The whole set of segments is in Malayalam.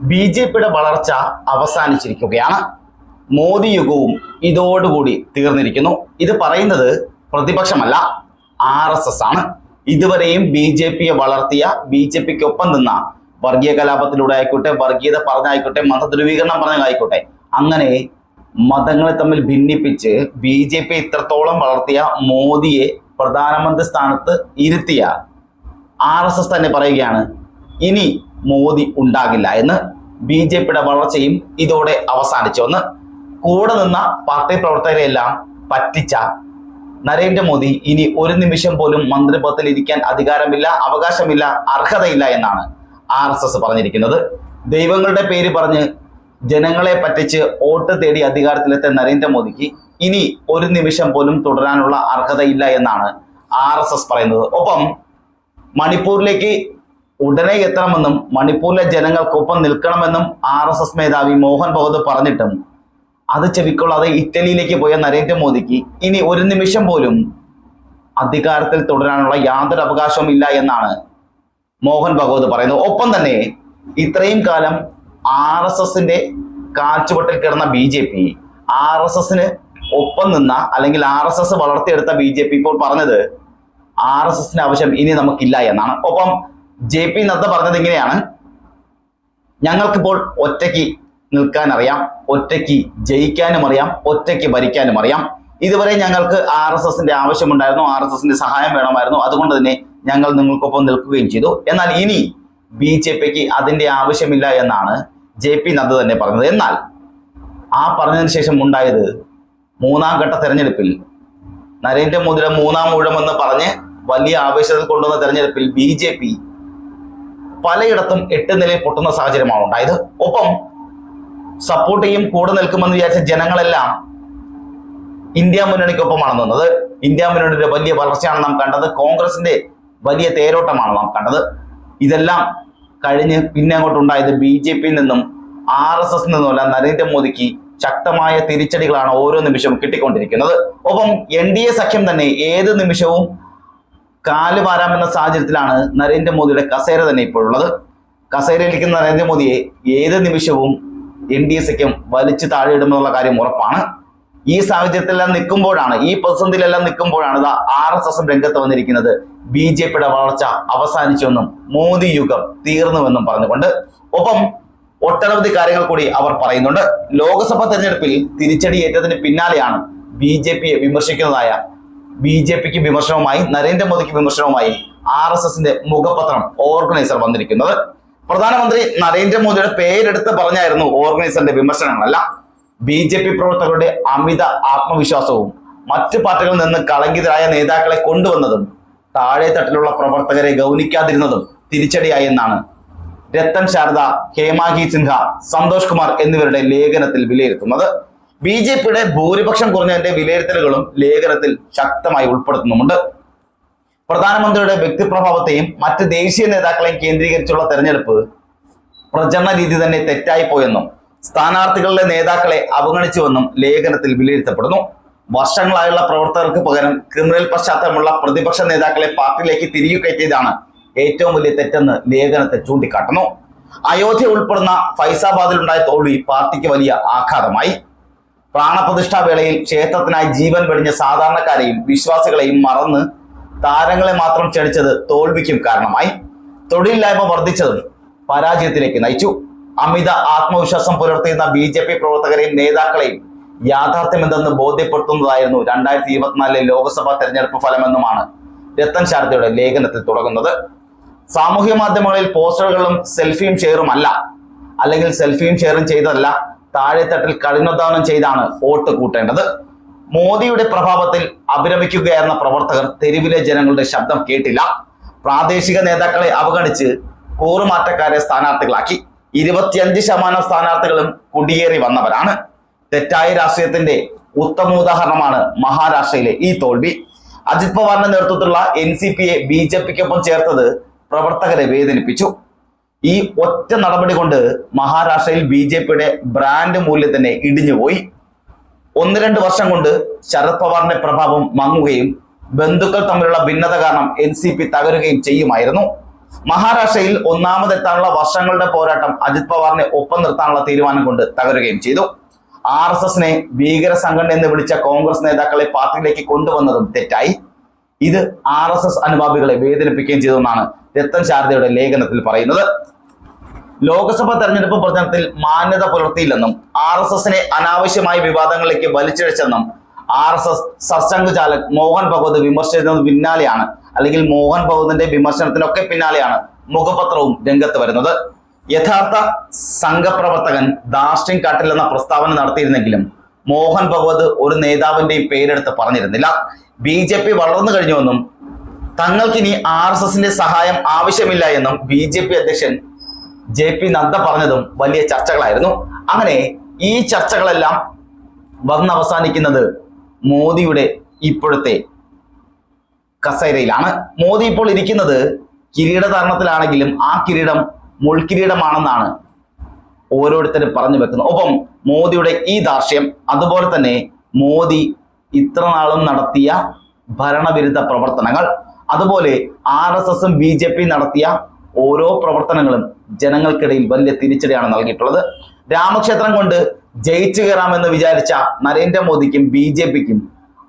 ബി.ജെ.പിയുടെ വളർച്ച അവസാനിച്ചിരിക്കുകയാണ്. മോദി യുഗവും ഇതോടുകൂടി തീർന്നിരിക്കുന്നു. ഇത് പറയുന്നത് പ്രതിപക്ഷമല്ല, RSS ആണ്. ഇതുവരെയും ബി.ജെ.പിയെ വളർത്തിയ, ബി.ജെ.പിക്കൊപ്പം നിന്ന, വർഗീയ കലാപത്തിലൂടെ ആയിക്കോട്ടെ, വർഗീയത പറഞ്ഞായിക്കോട്ടെ, മതധ്രുവീകരണം പറഞ്ഞായിക്കോട്ടെ, അങ്ങനെ മതങ്ങളെ തമ്മിൽ ഭിന്നിപ്പിച്ച് ബി.ജെ.പി ഇത്രത്തോളം വളർത്തിയ മോദിയെ പ്രധാനമന്ത്രി സ്ഥാനത്ത് ഇരുത്തിയ RSS തന്നെ പറയുകയാണ് ഇനി മോദി ഉണ്ടാകില്ല എന്ന്. ബി.ജെ.പിയുടെ വളർച്ചയും ഇതോടെ അവസാനിച്ചുവെന്ന്. കൂടെ നിന്ന പാർട്ടി പ്രവർത്തകരെയെല്ലാം പറ്റിച്ച നരേന്ദ്രമോദി ഇനി ഒരു നിമിഷം പോലും മന്ത്രിപദത്തിൽ ഇരിക്കാൻ അധികാരമില്ല, അവകാശമില്ല, അർഹതയില്ല എന്നാണ് RSS പറഞ്ഞിരിക്കുന്നത്. ദൈവങ്ങളുടെ പേര് പറഞ്ഞ് ജനങ്ങളെ പറ്റിച്ച് വോട്ട് തേടി അധികാരത്തിലെത്തിയ നരേന്ദ്രമോദിക്ക് ഇനി ഒരു നിമിഷം പോലും തുടരാനുള്ള അർഹതയില്ല എന്നാണ് RSS പറയുന്നത്. ഒപ്പം മണിപ്പൂരിലേക്ക് ഉടനെ എത്തണമെന്നും മണിപ്പൂരിലെ ജനങ്ങൾക്കൊപ്പം നിൽക്കണമെന്നും RSS മേധാവി മോഹൻ ഭഗവത് പറഞ്ഞിട്ടും അത് ചെവിക്കൊള്ളാതെ ഇറ്റലിയിലേക്ക് പോയ നരേന്ദ്രമോദിക്ക് ഇനി ഒരു നിമിഷം പോലും അധികാരത്തിൽ തുടരാനുള്ള യാതൊരു അവകാശവും ഇല്ല എന്നാണ് മോഹൻ ഭഗവത് പറയുന്നത്. ഒപ്പം തന്നെ ഇത്രയും കാലം RSSന്റെ കാൽച്ചുവട്ടിൽ കിടന്ന ബി.ജെ.പി, RSSന് ഒപ്പം നിന്ന, അല്ലെങ്കിൽ RSS വളർത്തിയെടുത്ത ബി.ജെ.പി ഇപ്പോൾ പറഞ്ഞത് RSSന്റെ ആവശ്യം ഇനി നമുക്കില്ല എന്നാണ്. ഒപ്പം JP നദ്ദ പറഞ്ഞത് ഇങ്ങനെയാണ്: ഞങ്ങൾക്കിപ്പോൾ ഒറ്റയ്ക്ക് നിൽക്കാൻ അറിയാം, ഒറ്റയ്ക്ക് ജയിക്കാനും അറിയാം, ഒറ്റയ്ക്ക് ഭരിക്കാനും അറിയാം. ഇതുവരെ ഞങ്ങൾക്ക് RSSന്റെ ആവശ്യമുണ്ടായിരുന്നു, RSSന്റെ സഹായം വേണമായിരുന്നു, അതുകൊണ്ട് തന്നെ ഞങ്ങൾ നിങ്ങൾക്കൊപ്പം നിൽക്കുകയും ചെയ്തു. എന്നാൽ ഇനി ബി.ജെ.പിക്ക് അതിന്റെ ആവശ്യമില്ല എന്നാണ് JP നദ്ദ തന്നെ പറഞ്ഞത്. എന്നാൽ ആ പറഞ്ഞതിന് ശേഷം ഉണ്ടായത് മൂന്നാം ഘട്ട തെരഞ്ഞെടുപ്പിൽ നരേന്ദ്രമോദിയുടെ മൂന്നാം ഊഴമെന്ന് പറഞ്ഞ് വലിയ ആവേശത്തിൽ കൊണ്ടുവന്ന തെരഞ്ഞെടുപ്പിൽ ബി.ജെ.പി പലയിടത്തും 8 നിലയിൽ പൊട്ടുന്ന സാഹചര്യമാണ് ഉണ്ടായത്. ഒപ്പം സപ്പോർട്ട് ചെയ്യും, കൂടെ നിൽക്കുമെന്ന് വിചാരിച്ച ജനങ്ങളെല്ലാം ഇന്ത്യ മുന്നണിക്കൊപ്പമാണ് നിന്നത്. ഇന്ത്യ മുന്നണിയുടെ വലിയ വളർച്ചയാണ് നാം കണ്ടത്, കോൺഗ്രസിന്റെ വലിയ തേരോട്ടമാണ് നാം കണ്ടത്. ഇതെല്ലാം കഴിഞ്ഞ് പിന്നെ അങ്ങോട്ടുണ്ടായത് ബി.ജെ.പിയിൽ നിന്നും RSS നിന്നുമല്ല, നരേന്ദ്രമോദിക്ക് ശക്തമായ തിരിച്ചടികളാണ് ഓരോ നിമിഷവും കിട്ടിക്കൊണ്ടിരിക്കുന്നത്. ഒപ്പം NDA സഖ്യം തന്നെ ഏത് നിമിഷവും കാല് വാരാമെന്ന സാഹചര്യത്തിലാണ് നരേന്ദ്രമോദിയുടെ കസേര തന്നെ ഇപ്പോഴുള്ളത്. കസേരയിലിരിക്കുന്ന നരേന്ദ്രമോദിയെ ഏത് നിമിഷവും NDA സഖ്യം വലിച്ചു താഴെയിടുമെന്നുള്ള കാര്യം ഉറപ്പാണ്. ഈ സാഹചര്യത്തിലെല്ലാം നിൽക്കുമ്പോഴാണ്, ഈ പ്രതിസന്ധിയിലെല്ലാം നിൽക്കുമ്പോഴാണ് RSS രംഗത്ത് വന്നിരിക്കുന്നത് ബി.ജെ.പിയുടെ വളർച്ച അവസാനിച്ചുവെന്നും മോദി യുഗം തീർന്നുവെന്നും പറഞ്ഞുകൊണ്ട്. ഒപ്പം ഒട്ടനവധി കാര്യങ്ങൾ കൂടി അവർ പറയുന്നുണ്ട്. ലോക്സഭാ തെരഞ്ഞെടുപ്പിൽ തിരിച്ചടിയേറ്റതിന് പിന്നാലെയാണ് ബി.ജെ.പിയെ വിമർശിക്കുന്നതായ, ബി.ജെ.പിക്ക് വിമർശനവുമായി, നരേന്ദ്രമോദിക്ക് വിമർശനവുമായി RSSന്റെ മുഖപത്രം ഓർഗനൈസർ വന്നിരിക്കുന്നത്. പ്രധാനമന്ത്രി നരേന്ദ്രമോദിയുടെ പേരെടുത്ത് പറഞ്ഞായിരുന്നു ഓർഗനൈസറിന്റെ വിമർശനങ്ങളല്ല. ബി.ജെ.പി പ്രവർത്തകരുടെ അമിത ആത്മവിശ്വാസവും മറ്റു പാർട്ടികളിൽ നിന്ന് കളങ്കിതരായ നേതാക്കളെ കൊണ്ടുവന്നതും താഴെ തട്ടിലുള്ള പ്രവർത്തകരെ ഗൗനിക്കാതിരുന്നതും തിരിച്ചടിയായി എന്നാണ് രത്തൻ ശാരദ, ഹേമാഗി സിൻഹ, സന്തോഷ് കുമാർ എന്നിവരുടെ ലേഖനത്തിൽ വിലയിരുത്തുന്നത്. ബി.ജെ.പിയുടെ ഭൂരിപക്ഷം കുറഞ്ഞതിന്റെ വിലയിരുത്തലുകളും ലേഖനത്തിൽ ശക്തമായി ഉൾപ്പെടുത്തുന്നുമുണ്ട്. പ്രധാനമന്ത്രിയുടെ വ്യക്തിപ്രഭാവത്തെയും മറ്റ് ദേശീയ നേതാക്കളെയും കേന്ദ്രീകരിച്ചുള്ള തെരഞ്ഞെടുപ്പ് പ്രചരണ രീതി തന്നെ തെറ്റായിപ്പോയെന്നും സ്ഥാനാർത്ഥികളുടെ നേതാക്കളെ അവഗണിച്ചുവെന്നും ലേഖനത്തിൽ വിലയിരുത്തപ്പെടുന്നു. വർഷങ്ങളായുള്ള പ്രവർത്തകർക്ക് പകരം ക്രിമിനൽ പശ്ചാത്തലമുള്ള പ്രതിപക്ഷ നേതാക്കളെ പാർട്ടിയിലേക്ക് തിരികെ കയറ്റിയതാണ് ഏറ്റവും വലിയ തെറ്റെന്ന് ലേഖനത്തെ ചൂണ്ടിക്കാട്ടുന്നു. അയോധ്യ ഉൾപ്പെടുന്ന ഫൈസാബാദിലുണ്ടായ തോൽവി പാർട്ടിക്ക് വലിയ ആഘാതമായി. പ്രാണപ്രതിഷ്ഠാ വേളയിൽ ക്ഷേത്രത്തിനായി ജീവൻ വെടിഞ്ഞ സാധാരണക്കാരെയും വിശ്വാസികളെയും മറന്ന് താരങ്ങളെ മാത്രം ക്ഷണിച്ചത് തോൽവിക്കും കാരണമായി. തൊഴിലില്ലായ്മ വർദ്ധിച്ചതും പരാജയത്തിലേക്ക് നയിച്ചു. അമിത ആത്മവിശ്വാസം പുലർത്തിയിരുന്ന ബി.ജെ.പി പ്രവർത്തകരെയും നേതാക്കളെയും യാഥാർത്ഥ്യം എന്തെന്ന് ബോധ്യപ്പെടുത്തുന്നതായിരുന്നു 2024 ലോക്സഭാ തെരഞ്ഞെടുപ്പ് ഫലമെന്നുമാണ് രത്തൻ ശാരദയുടെ ലേഖനത്തിൽ തുടങ്ങുന്നത്. സാമൂഹ്യ മാധ്യമങ്ങളിൽ പോസ്റ്ററുകളും സെൽഫിയും ഷെയറും അല്ല, അല്ലെങ്കിൽ സെൽഫിയും ഷെയറും ചെയ്തതല്ല, താഴെത്തട്ടിൽ കഠിനാധ്വാനം ചെയ്താണ് വോട്ട് കൂട്ടേണ്ടത്. മോദിയുടെ പ്രഭാവത്തിൽ അഭിരമിക്കുകയായിരുന്ന പ്രവർത്തകർ തെരുവിലെ ജനങ്ങളുടെ ശബ്ദം കേട്ടില്ല. പ്രാദേശിക നേതാക്കളെ അവഗണിച്ച് കൂറുമാറ്റക്കാരെ സ്ഥാനാർത്ഥികളാക്കി. 25% സ്ഥാനാർത്ഥികളും കുടിയേറി വന്നവരാണ്. തെറ്റായ രാഷ്ട്രീയത്തിന്റെ ഉത്തമോദാഹരണമാണ് മഹാരാഷ്ട്രയിലെ ഈ തോൽവി. അജിത് പവാറിന്റെ നേതൃത്വത്തിലുള്ള NCPയെ ബി.ജെ.പിക്കൊപ്പം ചേർത്തത് പ്രവർത്തകരെ വേദനിപ്പിച്ചു. ഈ ഒറ്റ നടപടി കൊണ്ട് മഹാരാഷ്ട്രയിൽ ബി.ജെ.പിയുടെ ബ്രാൻഡ് മൂല്യം തന്നെ ഇടിഞ്ഞുപോയി. 1-2 വർഷം കൊണ്ട് ശരത് പവാറിന്റെ പ്രഭാവം മങ്ങുകയും ബന്ധുക്കൾ തമ്മിലുള്ള ഭിന്നത കാരണം NCP തകരുകയും ചെയ്യുമായിരുന്നു. മഹാരാഷ്ട്രയിൽ ഒന്നാമതെത്താനുള്ള വർഷങ്ങളുടെ പോരാട്ടം അജിത് പവാറിനെ ഒപ്പം നിർത്താനുള്ള തീരുമാനം കൊണ്ട് തകരുകയും ചെയ്തു. RSSനെ ഭീകര സംഘടന എന്ന് വിളിച്ച കോൺഗ്രസ് നേതാക്കളെ പാർട്ടിയിലേക്ക് കൊണ്ടുവന്നതും തെറ്റായി. ഇത് RSS അനുഭാവികളെ വേദനിപ്പിക്കുകയും ചെയ്തെന്നാണ് രത്തൻ ശാരദയുടെ ലേഖനത്തിൽ പറയുന്നത്. ലോക്സഭാ തെരഞ്ഞെടുപ്പ് പ്രചരണത്തിൽ മാന്യത പുലർത്തിയില്ലെന്നും RSSനെ അനാവശ്യമായ വിവാദങ്ങളിലേക്ക് വലിച്ചിഴച്ചെന്നും RSS സർസംഘചാലക് മോഹൻ ഭഗവത് വിമർശിച്ചതിന് പിന്നാലെയാണ്, അല്ലെങ്കിൽ മോഹൻ ഭഗവതിന്റെ വിമർശനത്തിനൊക്കെ പിന്നാലെയാണ് മുഖപത്രവും രംഗത്ത് വരുന്നത്. യഥാർത്ഥ സംഘപ്രവർത്തകൻ ധാർഷ്ട്യം കാട്ടില്ലെന്ന പ്രസ്താവന നടത്തിയിരുന്നെങ്കിലും മോഹൻ ഭഗവത് ഒരു നേതാവിന്റെയും പേരെടുത്ത് പറഞ്ഞിരുന്നില്ല. BJP വളർന്നു കഴിഞ്ഞുവെന്നും തങ്ങൾക്കിനി RSSന്റെ സഹായം ആവശ്യമില്ല എന്നും BJP അധ്യക്ഷൻ JP നദ്ദ പറഞ്ഞതും വലിയ ചർച്ചകളായിരുന്നു. അങ്ങനെ ഈ ചർച്ചകളെല്ലാം വന്നവസാനിക്കുന്നത് മോദിയുടെ ഇപ്പോഴത്തെ കസേരയിലാണ്. മോദി ഇപ്പോൾ ഇരിക്കുന്നത് കിരീടധാരണത്തിലാണെങ്കിലും ആ കിരീടം മുൾക്കിരീടമാണെന്നാണ് ഓരോരുത്തരും പറഞ്ഞു വെക്കുന്നത്. ഒപ്പം മോദിയുടെ ഈ ധാർഷ്ട്യം, അതുപോലെ തന്നെ മോദി ഇത്ര നാളും നടത്തിയ ഭരണവിരുദ്ധ പ്രവർത്തനങ്ങൾ, അതുപോലെ RSSും BJP നടത്തിയ ഓരോ പ്രവർത്തനങ്ങളും ജനങ്ങൾക്കിടയിൽ വലിയ തിരിച്ചടിയാണ് നൽകിയിട്ടുള്ളത്. രാമക്ഷേത്രം കൊണ്ട് ജയിച്ചു കയറാമെന്ന് വിചാരിച്ച നരേന്ദ്രമോദിക്കും BJPക്കും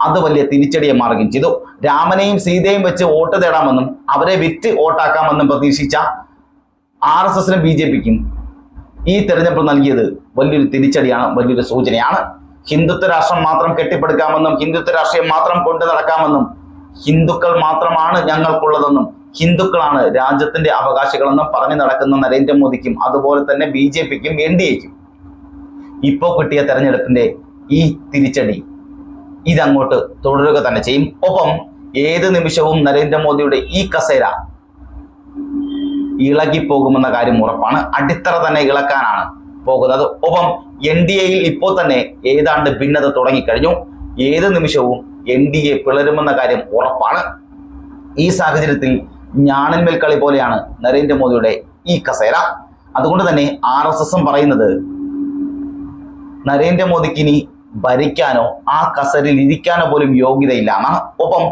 അത് വലിയ തിരിച്ചടിയെ മാറുകയും ചെയ്തു. രാമനെയും സീതയും വെച്ച് വോട്ട് തേടാമെന്നും അവരെ വിറ്റ് വോട്ടാക്കാമെന്നും പ്രതീക്ഷിച്ച RSSനും BJPക്കും ഈ തെരഞ്ഞെടുപ്പ് നൽകിയത് വലിയൊരു തിരിച്ചടിയാണ്, വലിയൊരു സൂചനയാണ്. ഹിന്ദുത്വ രാഷ്ട്രം മാത്രം കെട്ടിപ്പടുക്കാമെന്നും ഹിന്ദുത്വ രാഷ്ട്രീയം മാത്രം കൊണ്ടു നടക്കാമെന്നും ഹിന്ദുക്കൾ മാത്രമാണ് ഞങ്ങൾക്കുള്ളതെന്നും ഹിന്ദുക്കളാണ് രാജ്യത്തിന്റെ അവകാശികളെന്നും പറഞ്ഞു നടക്കുന്ന നരേന്ദ്രമോദിക്കും അതുപോലെ തന്നെ BJPക്കും NDAക്കും ഇപ്പോൾ കിട്ടിയ തെരഞ്ഞെടുപ്പിന്റെ ഈ തിരിച്ചടി ഇതങ്ങോട്ട് തുടരുക തന്നെ ചെയ്യും. ഒപ്പം ഏത് നിമിഷവും നരേന്ദ്രമോദിയുടെ ഈ കസേര ഇളകിപ്പോകുമെന്ന കാര്യം ഉറപ്പാണ്. അടിത്തറ തന്നെ ഇളക്കാനാണ് പോകുന്നത്. ഒപ്പം NDAയിൽ ഇപ്പോൾ തന്നെ ഏതാണ്ട് ഭിന്നത തുടങ്ങിക്കഴിഞ്ഞു. ഏത് നിമിഷവും NDA പിളരുമെന്ന കാര്യം ഉറപ്പാണ്. ഈ സാഹചര്യത്തിൽ ഞാണന്മേൽ കളി പോലെയാണ് നരേന്ദ്രമോദിയുടെ ഈ കസേര. അതുകൊണ്ട് തന്നെ RSSും പറയുന്നത് നരേന്ദ്രമോദിക്ക് ഇനി ഭരിക്കാനോ ആ കസേരയിൽ ഇരിക്കാനോ പോലും യോഗ്യതയില്ല എന്നാണ്. ഒപ്പം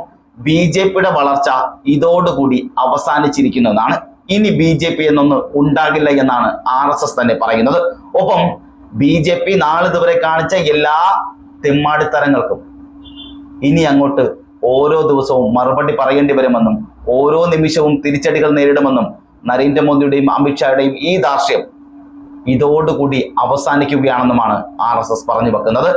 BJPയുടെ വളർച്ച ഇതോടുകൂടി അവസാനിച്ചിരിക്കുന്നു എന്നാണ്. ഇനി BJP എന്നൊന്ന് ഉണ്ടാകില്ല എന്നാണ് RSS തന്നെ പറയുന്നത്. ഒപ്പം BJP നാളിതുവരെ കാണിച്ച എല്ലാ തെമ്മാടിത്തരങ്ങൾക്കും ഇനി അങ്ങോട്ട് ഓരോ ദിവസവും മറുപടി പറയേണ്ടി വരുമെന്നും ഓരോ നിമിഷവും തിരിച്ചടികൾ നേരിടുമെന്നും നരേന്ദ്രമോദിയുടെയും അമിത്ഷായുടെയും ഈ ധാർഷ്ട്യം ഇതോടുകൂടി അവസാനിക്കുകയാണെന്നുമാണ് RSS പറഞ്ഞു വെക്കുന്നത്.